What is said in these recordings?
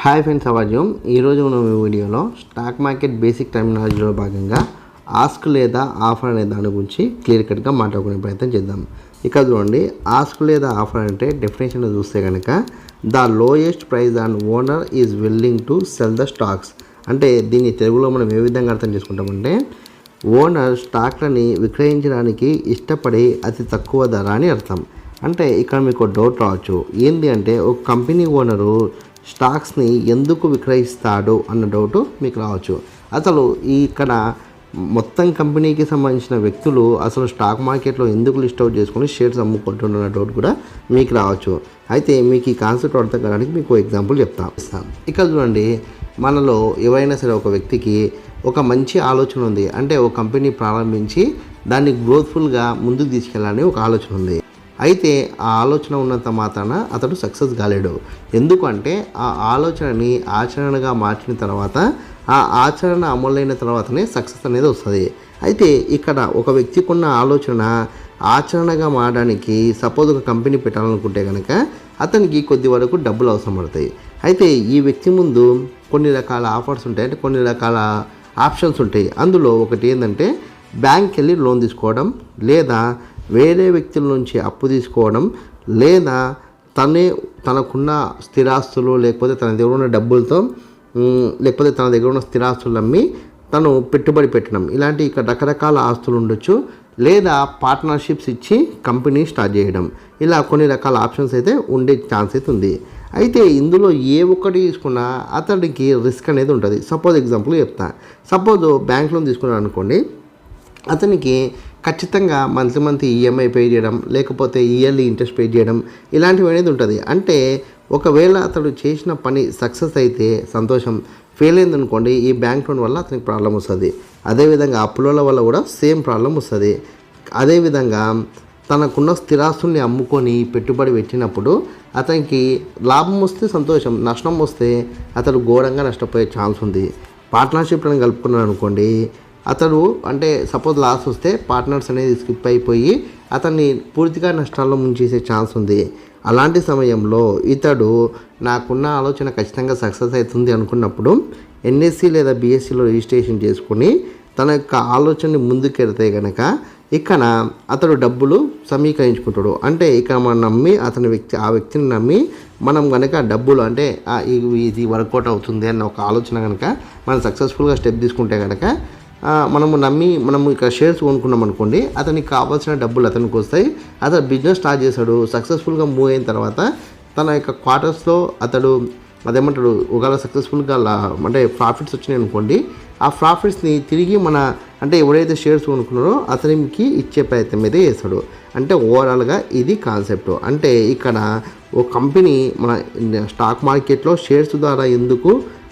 Hi friends, అవాజ్యం. ఈరోజు మనం ఈ వీడియోలో స్టాక్ మార్కెట్ బేసిక్ టర్మినాలజీలో భాగంగా ఆస్క్ లేదా ఆఫర్ అనే దాని గురించి క్లియర్ కట్గా మాట్లాడుకునే ప్రయత్నం చేద్దాం. ఇక్కడ చూడండి, ఆస్క్ లేదా ఆఫర్ అంటే డెఫినేషన్ చూస్తే కనుక the lowest price and owner is willing to cell the stocks. అంటే దీన్ని తెలుగులో మనం ఏ విధంగా అర్థం చేసుకుంటామంటే, ఓనర్ స్టాక్లని విక్రయించడానికి ఇష్టపడే అతి తక్కువ ధర అని అర్థం. అంటే ఇక్కడ మీకు డౌట్ రావచ్చు, ఏంటి అంటే ఒక కంపెనీ ఓనరు స్టాక్స్ని ఎందుకు విక్రయిస్తాడు అన్న డౌట్ మీకు రావచ్చు. అసలు ఇక్కడ మొత్తం కంపెనీకి సంబంధించిన వ్యక్తులు అసలు స్టాక్ మార్కెట్లో ఎందుకు లిస్ట్ అవుట్ చేసుకొని షేర్స్ అమ్ముకుంటున్న డౌట్ కూడా మీకు రావచ్చు. అయితే మీకు ఈ కాన్సెప్ట్ అర్థం కావడానికి మీకు ఎగ్జాంపుల్ చెప్తాను. ఇక్కడ చూడండి, మనలో ఎవరైనా సరే ఒక వ్యక్తికి ఒక మంచి ఆలోచన ఉంది. అంటే ఒక కంపెనీ ప్రారంభించి దాన్ని గ్రోత్ఫుల్గా ముందుకు తీసుకెళ్ళాలని ఒక ఆలోచన ఉంది. అయితే ఆ ఆలోచన ఉన్నంత మాత్రాన అతడు సక్సెస్ కాలేడు. ఎందుకంటే ఆ ఆలోచనని ఆచరణగా మార్చిన తర్వాత, ఆ ఆచరణ అమలైన తర్వాతనే సక్సెస్ అనేది వస్తుంది. అయితే ఇక్కడ ఒక వ్యక్తికి ఉన్న ఆలోచన ఆచరణగా మారడానికి సపోజ్ ఒక కంపెనీ పెట్టాలనుకుంటే కనుక అతనికి కొద్ది వరకు డబ్బులు అవసరం పడతాయి. అయితే ఈ వ్యక్తి ముందు కొన్ని రకాల ఆఫర్స్ ఉంటాయి, అంటే కొన్ని రకాల ఆప్షన్స్ ఉంటాయి. అందులో ఒకటి ఏంటంటే బ్యాంక్కి వెళ్ళి లోన్ తీసుకోవడం, లేదా వేరే వ్యక్తుల నుంచి అప్పు తీసుకోవడం, లేదా తనకున్న స్థిరాస్తులు లేకపోతే తన దగ్గర ఉన్న డబ్బులతో లేకపోతే తన దగ్గర ఉన్న స్థిరాస్తులు అమ్మి తను పెట్టుబడి పెట్టడం. ఇలాంటి ఇక్కడ రకరకాల ఆస్తులు ఉండొచ్చు. లేదా పార్ట్నర్షిప్స్ ఇచ్చి కంపెనీ స్టార్ట్ చేయడం. ఇలా కొన్ని రకాల ఆప్షన్స్ అయితే ఉండే ఛాన్స్ అయితే ఉంది. అయితే ఇందులో ఏ ఒక్కటి తీసుకున్నా అతడికి రిస్క్ అనేది ఉంటుంది. సపోజ్ ఎగ్జాంపుల్ చెప్తా. సపోజ్ బ్యాంక్ లోన్ తీసుకున్నాడు అనుకోండి, అతనికి ఖచ్చితంగా మంత్లీ ఈఎంఐ పే చేయడం, లేకపోతే ఇయర్లీ ఇంట్రెస్ట్ పే చేయడం, ఇలాంటివి అనేది ఉంటుంది. అంటే ఒకవేళ అతడు చేసిన పని సక్సెస్ అయితే సంతోషం, ఫెయిల్ అయిందనుకోండి ఈ బ్యాంక్ లోన్ వల్ల అతనికి ప్రాబ్లం వస్తుంది. అదేవిధంగా అప్పుల వల్ల కూడా సేమ్ ప్రాబ్లం వస్తుంది. అదేవిధంగా తనకున్న స్థిరాస్తుల్ని అమ్ముకొని పెట్టుబడి పెట్టినప్పుడు అతనికి లాభం వస్తే సంతోషం, నష్టం వస్తే అతడు ఘోరంగా నష్టపోయే ఛాన్స్ ఉంది. పార్ట్నర్షిప్లను కలుపుకున్నాడు అనుకోండి, అతడు అంటే సపోజ్ లాస్ వస్తే పార్ట్నర్స్ అనేది స్కిప్ అయిపోయి అతన్ని పూర్తిగా నష్టాల్లో ముంచేసే ఛాన్స్ ఉంది. అలాంటి సమయంలో ఇతడు నాకున్న ఆలోచన ఖచ్చితంగా సక్సెస్ అవుతుంది అనుకున్నప్పుడు ఎన్ఎస్సి లేదా బిఎస్సిలో రిజిస్ట్రేషన్ చేసుకుని తన యొక్క ఆలోచనని ముందుకెడితే కనుక ఇక్కడ అతడు డబ్బులు సమీకరించుకుంటాడు. అంటే ఇక్కడ మనం నమ్మి ఆ వ్యక్తిని నమ్మి మనం కనుక డబ్బులు అంటే ఇది వర్కౌట్ అవుతుంది అన్న ఒక ఆలోచన కనుక మనం సక్సెస్ఫుల్గా స్టెప్ తీసుకుంటే కనుక మనము ఇక్కడ షేర్స్ కొనుక్కున్నాం అనుకోండి, అతనికి కావాల్సిన డబ్బులు అతనికి వస్తాయి. అతను బిజినెస్ స్టార్ట్ చేశాడు, సక్సెస్ఫుల్గా మూవ్ అయిన తర్వాత తన యొక్క క్వార్టర్స్లో అతడు అదేమంటాడు ఒకవేళ సక్సెస్ఫుల్గా అంటే ప్రాఫిట్స్ వచ్చినాయి అనుకోండి, ఆ ప్రాఫిట్స్ని తిరిగి అంటే ఎవరైతే షేర్స్ కొనుక్కున్నారో అతనికి ఇచ్చే ప్రయత్నం అయితే చేస్తాడు. అంటే ఓవరాల్గా ఇది కాన్సెప్ట్. అంటే ఇక్కడ ఒక కంపెనీ మన స్టాక్ మార్కెట్లో షేర్స్ ద్వారా ఎందుకు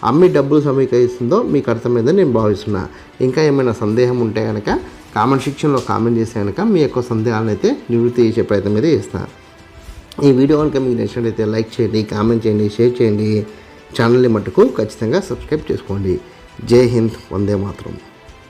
అమ్మి డబ్బులు సమీకరిస్తుందో మీకు అర్థమైందని నేను భావిస్తున్నా. ఇంకా ఏమైనా సందేహం ఉంటే కనుక కామెంట్ సెక్షన్లో కామెంట్ చేస్తే కనుక మీ యొక్క సందేహాలను అయితే నివృత్తి చేసే ప్రయత్నం అయితే చేస్తాను. ఈ వీడియో కనుక మీకు నచ్చినట్లయితే లైక్ చేయండి, కామెంట్ చేయండి, షేర్ చేయండి. ఛానల్ని మట్టుకు ఖచ్చితంగా సబ్స్క్రైబ్ చేసుకోండి. జై హింద్, వందే మాతరం.